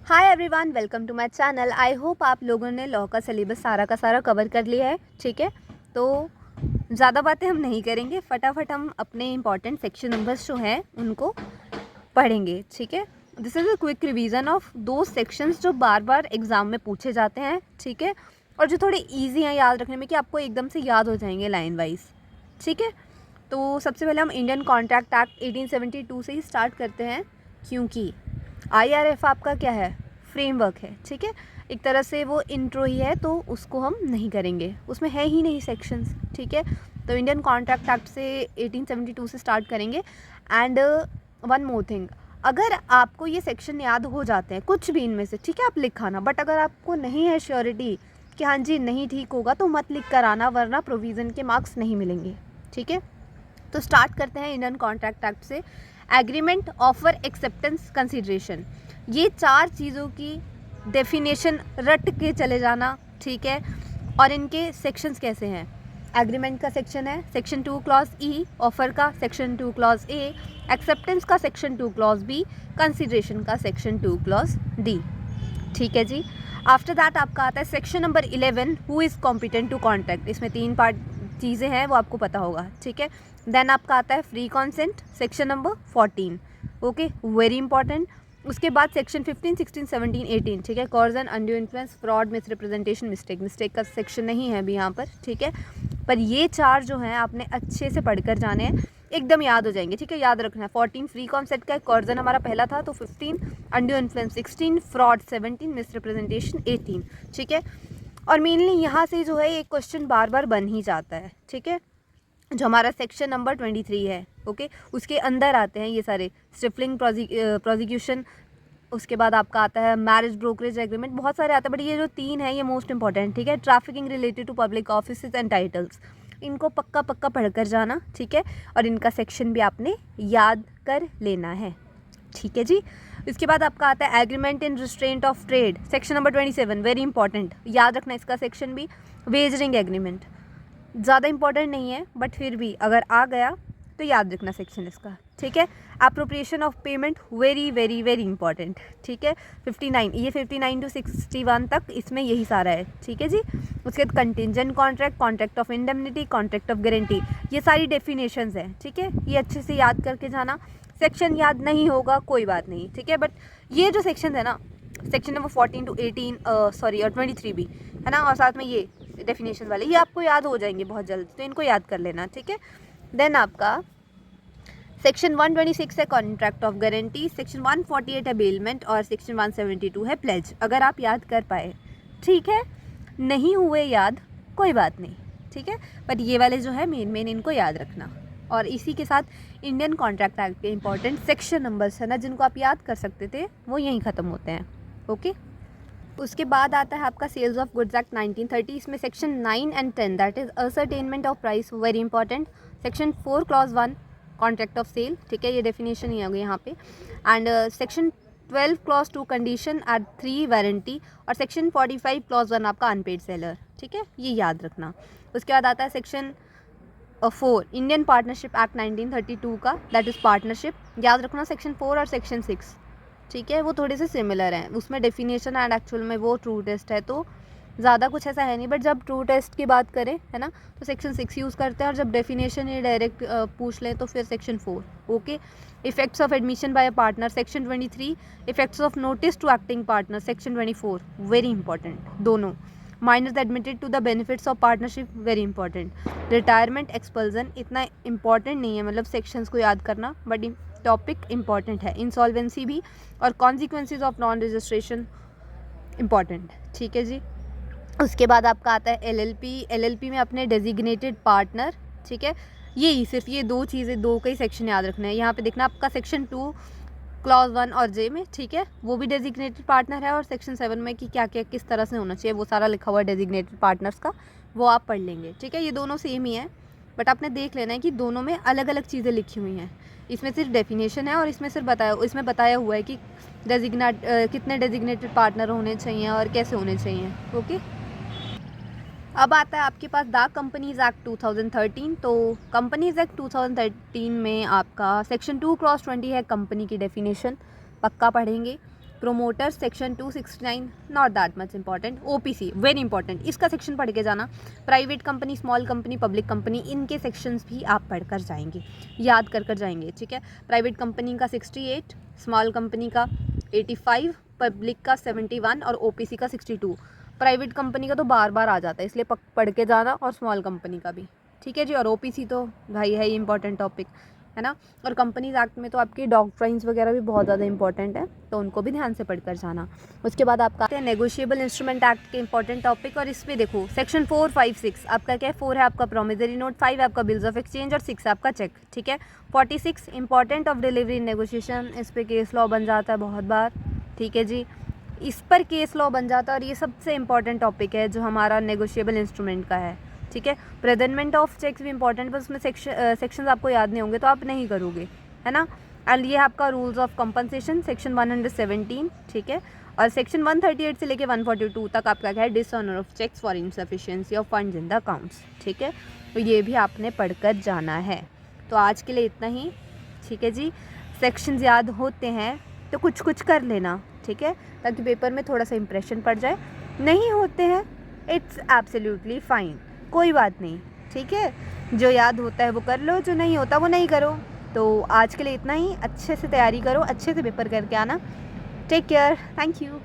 Hi everyone, welcome to my channel. I hope आप लोगों ने लॉ का सिलेबस सारा का सारा कवर कर लिया है। ठीक है, तो ज़्यादा बातें हम नहीं करेंगे, फटाफट हम अपने इंपॉर्टेंट सेक्शन नंबर्स जो हैं उनको पढ़ेंगे। ठीक है, this is a quick revision of दो सेक्शंस जो बार बार एग्ज़ाम में पूछे जाते हैं। ठीक है, और जो थोड़े ईजी हैं याद रखने में कि आपको एकदम से याद हो जाएंगे लाइन वाइज। ठीक है, तो सबसे पहले हम इंडियन कॉन्ट्रैक्ट एक्ट 1872 से ही स्टार्ट करते हैं, क्योंकि IRF आपका क्या है, फ्रेमवर्क है। ठीक है, एक तरह से वो इंट्रो ही है, तो उसको हम नहीं करेंगे, उसमें है ही नहीं सेक्शंस। ठीक है, तो इंडियन कॉन्ट्रैक्ट एक्ट से 1872 से स्टार्ट करेंगे। एंड वन मोर थिंग, अगर आपको ये सेक्शन याद हो जाते हैं कुछ भी इनमें से, ठीक है, आप लिखाना, बट अगर आपको नहीं है श्योरिटी कि हाँ जी नहीं ठीक होगा, तो मत लिख कर आना, वरना प्रोविज़न के मार्क्स नहीं मिलेंगे। ठीक है, तो स्टार्ट करते हैं इंडियन कॉन्ट्रैक्ट एक्ट से। एग्रीमेंट, ऑफर, एक्सेप्टेंस, कंसीडरेशन, ये चार चीज़ों की डेफिनेशन रट के चले जाना। ठीक है, और इनके सेक्शंस कैसे हैं। एग्रीमेंट का सेक्शन है सेक्शन 2 क्लॉज ई, ऑफर का सेक्शन 2 क्लॉज ए, एक्सेप्टेंस का सेक्शन 2 क्लॉज बी, कंसीडरेशन का सेक्शन 2 क्लॉज डी। ठीक है जी, आफ्टर दैट आपका आता है section number 11, who is competent to contract. इसमें तीन पार्ट चीज़ें हैं, वो आपको पता होगा। ठीक है, देन आपका आता है free consent, section number 14। Okay, very important. उसके बाद सेक्शन 15, 16, 17, 18। ठीक है, coercion, undue influence, fraud, misrepresentation, mistake का सेक्शन नहीं है अभी यहाँ पर। ठीक है, पर ये चार जो हैं आपने अच्छे से पढ़कर जाने हैं, एकदम याद हो जाएंगे। ठीक है, याद रखना है। 14 फ्री कॉन्सेप्ट का, कॉर्जन हमारा पहला था, तो 15 undue influence, 16 fraud, 17 miss representation, 18। ठीक है, और मेनली यहाँ से जो है एक क्वेश्चन बार बार बन ही जाता है। ठीक है, जो हमारा सेक्शन नंबर 23 है, ओके, उसके अंदर आते हैं ये सारे स्टिफलिंग प्रोसिक्यूशन। उसके बाद आपका आता है मैरिज ब्रोकरेज एग्रीमेंट, बहुत सारे आते हैं, बट ये जो तीन है ये मोस्ट इंपॉर्टेंट। ठीक है, trafficking related to public offices and titles, इनको पक्का पक्का पढ़ कर जाना। ठीक है, और इनका सेक्शन भी आपने याद कर लेना है। ठीक है जी, इसके बाद आपका आता है agreement in restraint of trade, section number 27, very important, याद रखना इसका सेक्शन भी। वेजरिंग एग्रीमेंट ज़्यादा इंपॉर्टेंट नहीं है, बट फिर भी अगर आ गया तो याद रखना सेक्शन इसका। ठीक है, appropriation of payment, very very very important. ठीक है, 59, ये 59 to 61 तक इसमें यही सारा है। ठीक है जी, उसके बाद contingent contract, contract of indemnity, contract of guarantee, ये सारी डेफिनेशंस हैं। ठीक है, ये अच्छे से याद करके जाना। सेक्शन याद नहीं होगा कोई बात नहीं। ठीक है, बट ये जो सेक्शन है ना, सेक्शन नंबर 14 to 18 सॉरी और 23 भी है ना, और साथ में ये डेफिनेशन वाले, ये आपको याद हो जाएंगे बहुत जल्द, तो इनको याद कर लेना। ठीक है, देन आपका सेक्शन 126 है कॉन्ट्रैक्ट ऑफ गारंटी, सेक्शन 148 है बेलमेंट, और सेक्शन 172 है प्लेज। अगर आप याद कर पाए ठीक है, नहीं हुए याद कोई बात नहीं। ठीक है, बट ये वाले जो है मेन इनको याद रखना। और इसी के साथ इंडियन कॉन्ट्रैक्ट एक्ट के इंपॉर्टेंट सेक्शन नंबर्स है ना, जिनको आप याद कर सकते थे, वो यहीं ख़त्म होते हैं। ओके, उसके बाद आता है आपका सेल्स ऑफ गुड्स एक्ट 1930, इसमें section 9 and 10, that is ascertainment of price, very important. Section 4 clause 1 contract of sale, ठीक है, ये डेफिनेशन ही आ गई यहाँ पे। And section 12 clause 2 condition at 3 warranty, और सेक्शन 45 क्लॉज 1 आपका अनपेड सेलर। ठीक है, ये याद रखना। उसके बाद आता है सेक्शन 4 इंडियन पार्टनरशिप एक्ट 1932 का, दैट इज़ पार्टनरशिप, याद रखना सेक्शन 4 और सेक्शन 6। ठीक है, वो थोड़े से सिमिलर हैं, उसमें डेफिनेशन एंड एक्चुअल में वो ट्रू टेस्ट है, तो ज़्यादा कुछ ऐसा है नहीं। बट जब ट्रू टेस्ट की बात करें है ना, तो सेक्शन 6 यूज़ करते हैं, और जब डेफिनेशन ये डायरेक्ट पूछ लें तो फिर section 4। Okay, effects of admission by a partner, section 23, effects of notice to acting partner, section 24, very important दोनों। Minors admitted to the benefits of partnership, very important. Retirement, expulsion इतना important नहीं है, मतलब sections को याद करना, but topic important है। Insolvency भी, और consequences of non registration important. ठीक है जी, उसके बाद आपका आता है एलएलपी में अपने डेजिग्नेटेड पार्टनर। ठीक है, यही सिर्फ ये दो चीज़ें, दो का ही सेक्शन याद रखना है। यहाँ पे देखना आपका सेक्शन 2 क्लॉज 1 और जे में, ठीक है, वो भी डेजिग्नेटेड पार्टनर है, और सेक्शन 7 में कि क्या क्या किस तरह से होना चाहिए, वो सारा लिखा हुआ है डेजिग्नेटेड पार्टनर्स का, वो आप पढ़ लेंगे। ठीक है, ये दोनों सेम ही है, बट आपने देख लेना है कि दोनों में अलग अलग चीज़ें लिखी हुई हैं। इसमें सिर्फ डेफिनेशन है, और इसमें सिर्फ बताया हुआ है कि कितने डेजिग्नेटेड पार्टनर होने चाहिए और कैसे होने चाहिए। ओके, अब आता है आपके पास द कंपनीज एक्ट 2013। तो कंपनीज एक्ट 2013 में आपका सेक्शन 2 क्रॉस 20 है कंपनी की डेफिनेशन, पक्का पढ़ेंगे। Promoter section 269 not that much important. OPC very important, इसका सेक्शन पढ़ के जाना। Private company, small company, public company, इनके सेक्शंस भी आप पढ़ कर जाएंगे, याद कर जाएंगे, ठीक है। प्राइवेट कंपनी का 68, स्मॉल कंपनी का 85, पब्लिक का 71 और ओपीसी का 62। प्राइवेट कंपनी का तो बार बार आ जाता है, इसलिए पढ़ के जाना, और स्मॉल कंपनी का भी, ठीक है जी। और ओपीसी तो भाई है ही इंपॉर्टेंट टॉपिक, है ना। और कंपनीज एक्ट में तो आपकी डॉक्ट्राइंस वगैरह भी बहुत ज़्यादा इंपॉर्टेंट है, तो उनको भी ध्यान से पढ़कर जाना। उसके बाद आपका नेगोशिएबल इंस्ट्रूमेंट एक्ट के इंपॉर्टेंट टॉपिक, और इसमें देखो सेक्शन 4, 5, 6 आपका क्या है, 4 है आपका प्रोमिसरी नोट, 5 है आपका बिल्स ऑफ एक्सचेंज और 6 है आपका चेक, ठीक है। 46 important of delivery in negotiation, इस पर केस लॉ बन जाता है बहुत बार, ठीक है जी। इस पर केस लॉ बन जाता है, और ये सबसे इंपॉर्टेंट टॉपिक है जो हमारा नेगोशिएबल इंस्ट्रूमेंट का है, ठीक है। प्रेजेंटमेंट ऑफ चेक्स भी इंपॉर्टेंट, बस उसमें सेक्शंस आपको याद नहीं होंगे तो आप नहीं करोगे, है ना। एंड ये आपका रूल्स ऑफ कंपनसेशन सेक्शन 117, ठीक है। और सेक्शन 138 से लेके 142 तक आपका क्या है, dishonour of cheques for insufficiency of funds in the accounts, ठीक है। तो ये भी आपने पढ़कर जाना है। तो आज के लिए इतना ही, ठीक है जी। सेक्शंस याद होते हैं तो कुछ कुछ कर लेना, ठीक है, ताकि पेपर में थोड़ा सा इंप्रेशन पड़ जाए। नहीं होते हैं, इट्स एब्सोल्युटली फाइन, कोई बात नहीं, ठीक है। जो याद होता है वो कर लो, जो नहीं होता वो नहीं करो। तो आज के लिए इतना ही, अच्छे से तैयारी करो, अच्छे से पेपर करके आना। Take care, thank you.